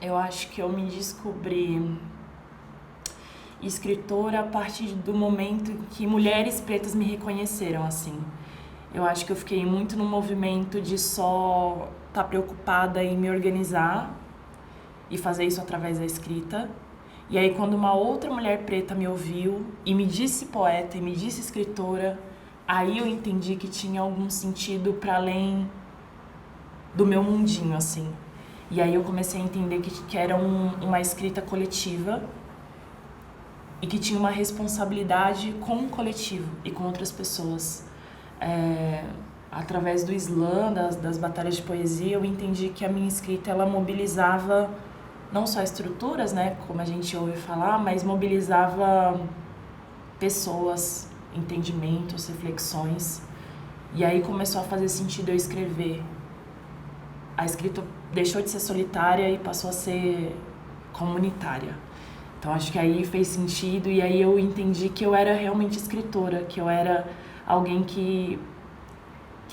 Eu acho que eu me descobri escritora a partir do momento em que mulheres pretas me reconheceram, assim. Eu acho que eu fiquei muito no movimento de só estar preocupada em me organizar e fazer isso através da escrita. E aí, quando uma outra mulher preta me ouviu e me disse poeta e me disse escritora, aí eu entendi que tinha algum sentido para além do meu mundinho, assim. E aí eu comecei a entender que era uma escrita coletiva e que tinha uma responsabilidade com o coletivo e com outras pessoas. Através do slam, das batalhas de poesia, eu entendi que a minha escrita ela mobilizava não só estruturas, né, como a gente ouve falar, mas mobilizava pessoas, entendimentos, reflexões. E aí começou a fazer sentido eu escrever. A escrita deixou de ser solitária e passou a ser comunitária. Então acho que aí fez sentido e aí eu entendi que eu era realmente escritora, que eu era alguém que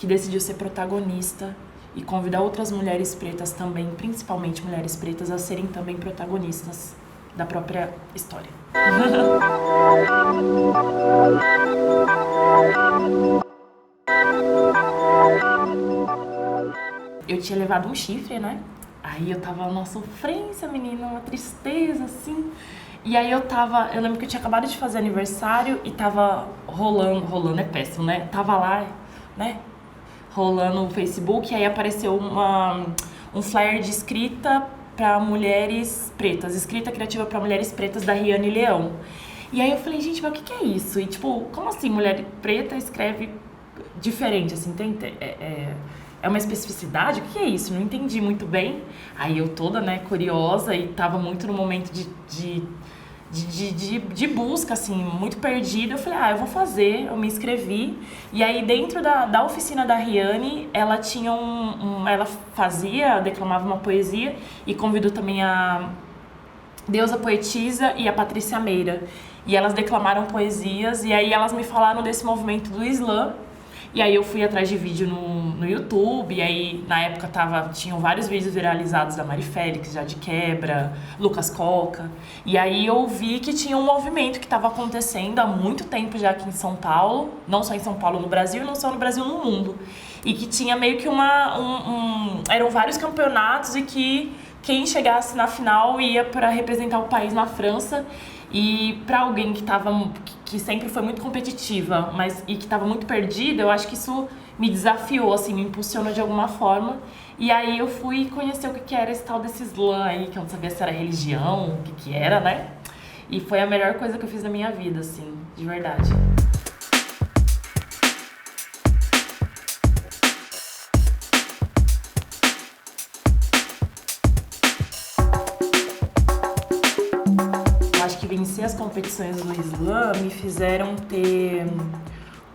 decidiu ser protagonista e convidar outras mulheres pretas também, principalmente mulheres pretas, a serem também protagonistas da própria história. Eu tinha levado um chifre, né? Aí eu tava numa sofrência, menina, uma tristeza, assim. E aí eu lembro que eu tinha acabado de fazer aniversário e tava rolando é péssimo, né? Tava lá, né? Rolando o Facebook, e aí apareceu um flyer de escrita para mulheres pretas, escrita criativa para mulheres pretas da Riane Leão. E aí eu falei, gente, mas o que é isso? E tipo, como assim mulher preta escreve diferente, assim, é uma especificidade? O que é isso? Não entendi muito bem. Aí eu toda, né, curiosa e tava muito no momento de busca, assim, muito perdida. Eu falei, eu vou fazer, eu me inscrevi. E aí dentro da oficina da Riane, ela tinha ela declamava uma poesia e convidou também a Deusa Poetisa e a Patrícia Meira. E elas declamaram poesias e aí elas me falaram desse movimento do slam. E aí eu fui atrás de vídeo no YouTube, e aí na época tinham vários vídeos viralizados da Mari Félix, Jade Quebra, Lucas Coca. E aí eu vi que tinha um movimento que estava acontecendo há muito tempo já aqui em São Paulo, não só em São Paulo, no Brasil, e não só no Brasil, no mundo. E que tinha meio que eram vários campeonatos e que quem chegasse na final ia para representar o país na França. E para alguém que sempre foi muito competitiva, e que estava muito perdida, eu acho que isso me desafiou, assim, me impulsionou de alguma forma. E aí eu fui conhecer o que era esse tal desse slam aí, que eu não sabia se era religião, o que era, né? E foi a melhor coisa que eu fiz na minha vida, assim, de verdade. Vencer as competições do slam me fizeram ter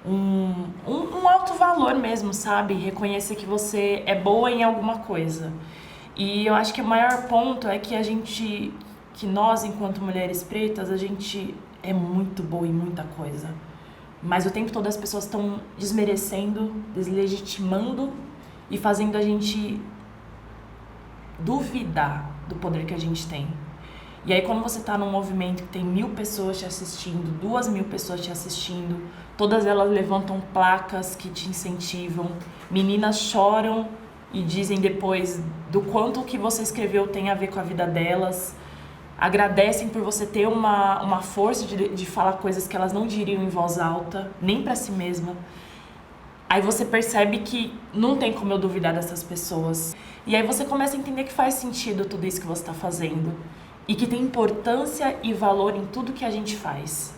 um alto valor mesmo, sabe? Reconhecer que você é boa em alguma coisa. E eu acho que o maior ponto é que nós, enquanto mulheres pretas, a gente é muito boa em muita coisa. Mas o tempo todo as pessoas estão desmerecendo, deslegitimando e fazendo a gente duvidar do poder que a gente tem. E aí quando você tá num movimento que tem 1.000 pessoas te assistindo, 2.000 pessoas te assistindo, todas elas levantam placas que te incentivam, meninas choram e dizem depois do quanto o que você escreveu tem a ver com a vida delas, agradecem por você ter uma força de falar coisas que elas não diriam em voz alta, nem pra si mesma. Aí você percebe que não tem como eu duvidar dessas pessoas. E aí você começa a entender que faz sentido tudo isso que você tá fazendo. E que tem importância e valor em tudo que a gente faz.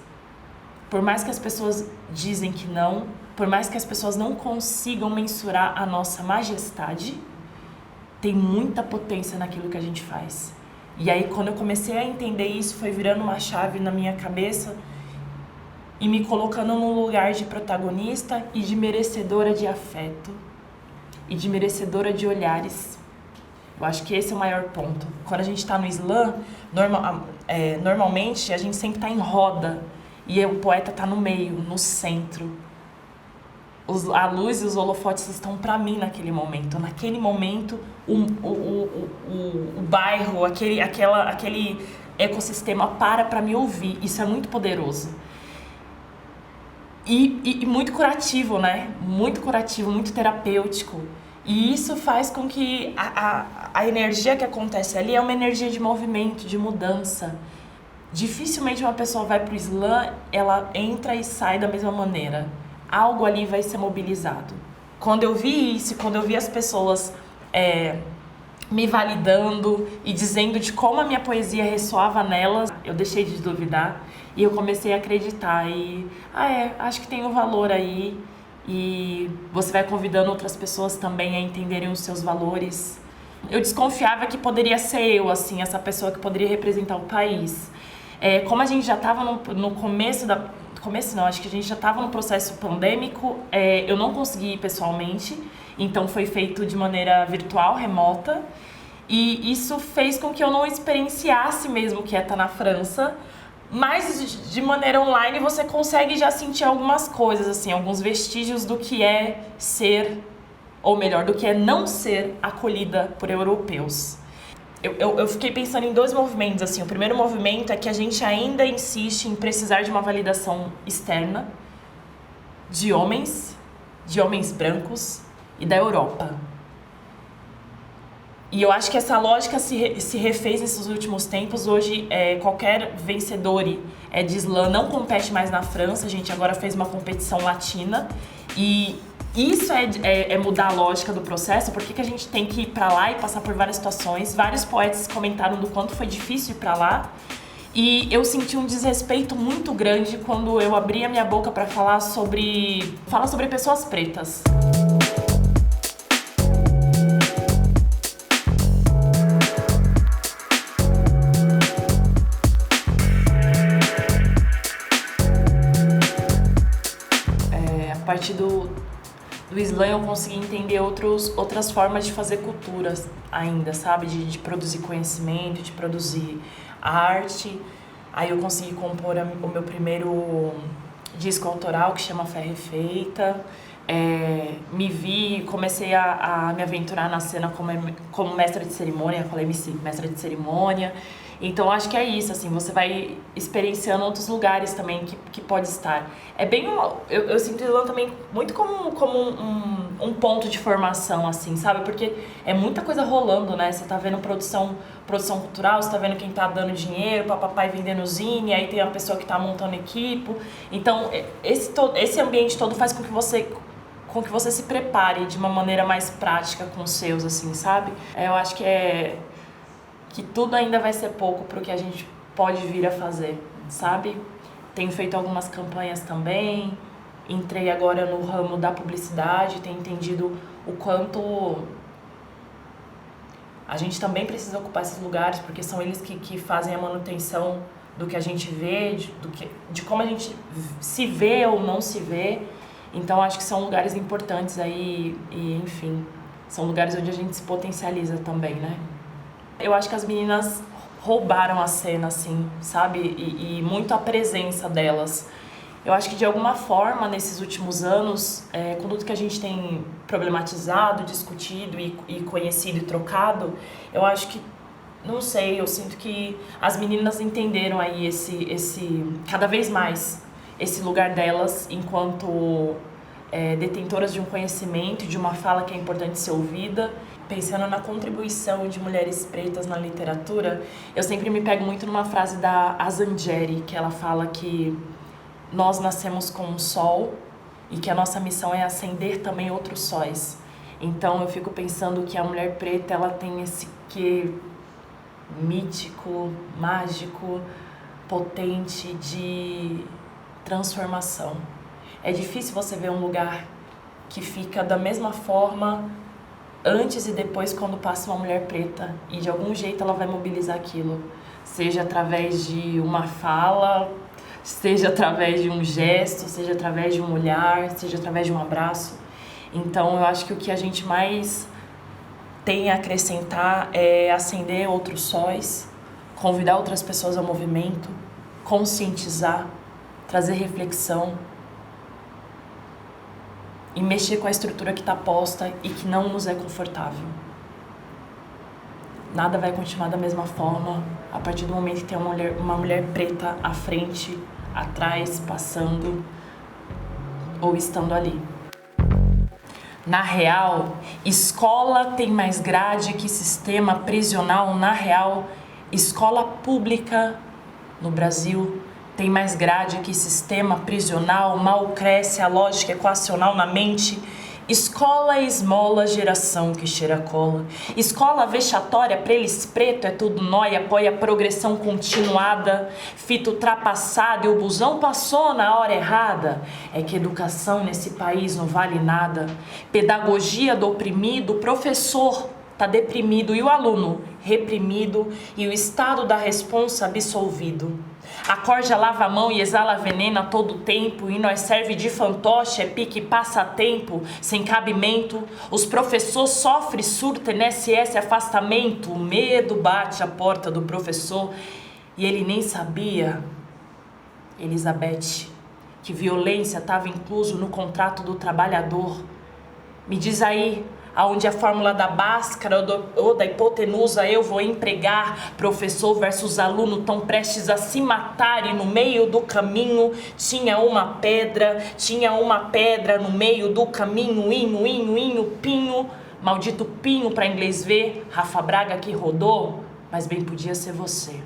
Por mais que as pessoas dizem que não, por mais que as pessoas não consigam mensurar a nossa majestade, tem muita potência naquilo que a gente faz. E aí quando eu comecei a entender isso, foi virando uma chave na minha cabeça e me colocando num lugar de protagonista e de merecedora de afeto e de merecedora de olhares. Eu acho que esse é o maior ponto. Quando a gente está no slam, normalmente a gente sempre está em roda e o poeta está no meio, no centro. a luz e os holofotes estão para mim naquele momento. Naquele momento, o bairro, aquele ecossistema para me ouvir. Isso é muito poderoso. E muito curativo, né? Muito curativo, muito terapêutico. E isso faz com que a energia que acontece ali é uma energia de movimento, de mudança. Dificilmente uma pessoa vai pro slam, ela entra e sai da mesma maneira. Algo ali vai ser mobilizado. Quando eu vi isso, quando eu vi as pessoas me validando e dizendo de como a minha poesia ressoava nelas, eu deixei de duvidar e eu comecei a acreditar. E, acho que tem um valor aí. E você vai convidando outras pessoas também a entenderem os seus valores. Eu desconfiava que poderia ser eu, assim, essa pessoa que poderia representar o país. Como a gente já estava no começo acho que a gente já estava no processo pandêmico, eu não consegui ir pessoalmente, então foi feito de maneira virtual, remota, e isso fez com que eu não experienciasse mesmo o que é estar na França, mas de maneira online você consegue já sentir algumas coisas, assim, alguns vestígios do que é ser, ou melhor, do que é não ser acolhida por europeus. Eu fiquei pensando em dois movimentos, assim. O primeiro movimento é que a gente ainda insiste em precisar de uma validação externa de homens brancos e da Europa. E eu acho que essa lógica se refez nesses últimos tempos. Hoje, qualquer vencedor de slam não compete mais na França. A gente agora fez uma competição latina. E isso é mudar a lógica do processo. Por que a gente tem que ir pra lá e passar por várias situações? Vários poetas comentaram do quanto foi difícil ir pra lá. E eu senti um desrespeito muito grande quando eu abri a minha boca pra falar sobre pessoas pretas. A partir do slam eu consegui entender outras formas de fazer culturas ainda, sabe? De produzir conhecimento, de produzir arte. Aí eu consegui compor o meu primeiro disco autoral, que chama Fé Refeita. Comecei a me aventurar na cena como mestra de cerimônia, falei MC, mestra de cerimônia. Então acho que é isso, assim, você vai experienciando outros lugares também que pode estar. Eu sinto Ilan também muito como um ponto de formação, assim, sabe? Porque é muita coisa rolando, né? Você tá vendo produção cultural, você tá vendo quem tá dando dinheiro, papai vendendo zine, aí tem a pessoa que tá montando equipe. Então esse ambiente todo faz com que você se prepare de uma maneira mais prática com os seus, assim, sabe? Eu acho que tudo ainda vai ser pouco pro que a gente pode vir a fazer, sabe? Tenho feito algumas campanhas também, entrei agora no ramo da publicidade, tenho entendido o quanto a gente também precisa ocupar esses lugares, porque são eles que fazem a manutenção do que a gente vê, de como a gente se vê ou não se vê. Então acho que são lugares importantes aí e, enfim, são lugares onde a gente se potencializa também, né? Eu acho que as meninas roubaram a cena, assim, sabe? E muito a presença delas. Eu acho que, de alguma forma, nesses últimos anos, com tudo que a gente tem problematizado, discutido e conhecido e trocado, eu acho que, não sei, eu sinto que as meninas entenderam aí cada vez mais, esse lugar delas enquanto detentoras de um conhecimento, de uma fala que é importante ser ouvida. Pensando na contribuição de mulheres pretas na literatura, eu sempre me pego muito numa frase da Azangeri, que ela fala que nós nascemos com um sol e que a nossa missão é acender também outros sóis. Então eu fico pensando que a mulher preta, ela tem esse quê mítico, mágico, potente de transformação. É difícil você ver um lugar que fica da mesma forma antes e depois quando passa uma mulher preta, e de algum jeito ela vai mobilizar aquilo, seja através de uma fala, seja através de um gesto, seja através de um olhar, seja através de um abraço. Então eu acho que o que a gente mais tem a acrescentar é acender outros sóis, convidar outras pessoas ao movimento, conscientizar, trazer reflexão e mexer com a estrutura que está posta e que não nos é confortável. Nada vai continuar da mesma forma a partir do momento que tem uma mulher preta à frente, atrás, passando ou estando ali. Na real, escola tem mais grade que sistema prisional. Na real, escola pública no Brasil tem mais grade que sistema prisional. Mal cresce a lógica equacional na mente. Escola esmola geração que cheira cola. Escola vexatória pra eles preto é tudo nóia, apoia progressão continuada. Fita ultrapassada e o busão passou na hora errada. É que educação nesse país não vale nada. Pedagogia do oprimido, o professor tá deprimido e o aluno reprimido e o estado da responsa absolvido. A corja lava a mão e exala veneno a todo tempo e nós serve de fantoche, é pique passatempo, sem cabimento. Os professores sofrem surto, NSS, afastamento. O medo bate a porta do professor e ele nem sabia, Elizabeth, que violência estava incluso no contrato do trabalhador. Me diz aí, aonde a fórmula da Bhaskara ou da hipotenusa eu vou empregar, professor versus aluno tão prestes a se matar e no meio do caminho tinha uma pedra no meio do caminho, inho, pinho, maldito pinho pra inglês ver, Rafa Braga que rodou, mas bem podia ser você.